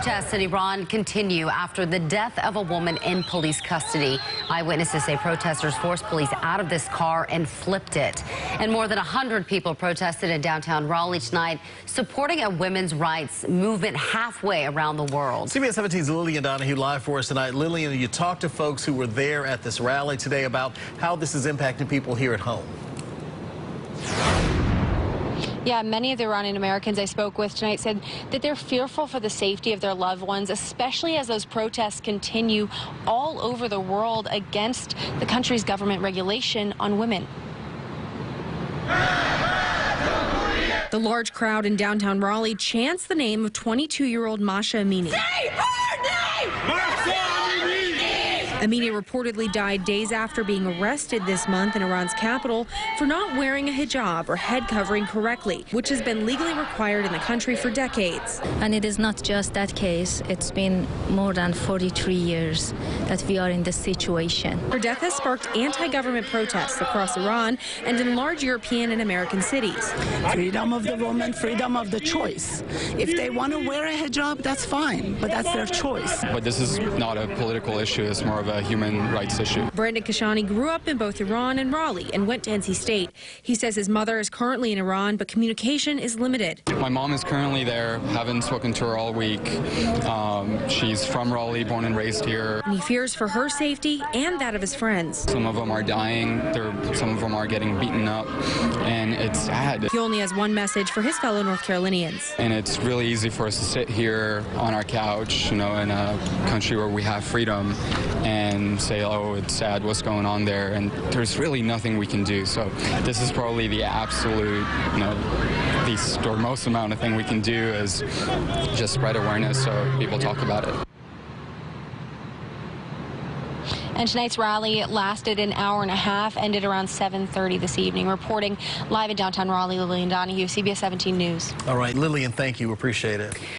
Protests in Iran continue after the death of a woman in police custody. Eyewitnesses say protesters forced police out of this car and flipped it. And more than 100 people protested in downtown Raleigh tonight, supporting a women's rights movement halfway around the world. CBS 17's Lillian Donahue live for us tonight. Lillian, you talked to folks who were there at this rally today about how this is impacting people here at home. Yeah, many of the Iranian Americans I spoke with tonight said that they're fearful for the safety of their loved ones, especially as those protests continue all over the world against the country's government regulation on women. The large crowd in downtown Raleigh chants the name of 22-year-old Masha Amini. Amini reportedly died days after being arrested this month in Iran's capital for not wearing a hijab or head covering correctly, which has been legally required in the country for decades. And it is not just that case. It's been more than 43 years that we are in this situation. Her death has sparked anti-government protests across Iran and in large European and American cities. Freedom of the woman, freedom of the choice. If they want to wear a hijab, that's fine, but that's their choice. But this is not a political issue. It's more of a human rights issue. Brandon Kashani grew up in both Iran and Raleigh and went to NC State. He says his mother is currently in Iran, but communication is limited. My mom is currently there. Haven't spoken to her all week. She's from Raleigh, born and raised here. And he fears for her safety and that of his friends. Some of them are dying. Some of them are getting beaten up, and it's sad. He only has one message for his fellow North Carolinians. And it's really easy for us to sit here on our couch, in a country where we have freedom, and say, oh, it's sad what's going on there, and there's really nothing we can do. So this is probably the absolute, least or most amount of thing we can do is just spread awareness so people talk about it. And tonight's rally lasted an hour and a half, ended around 7:30 this evening. Reporting live in downtown Raleigh, Lillian Donahue, CBS 17 News. All right, Lillian, thank you. Appreciate it.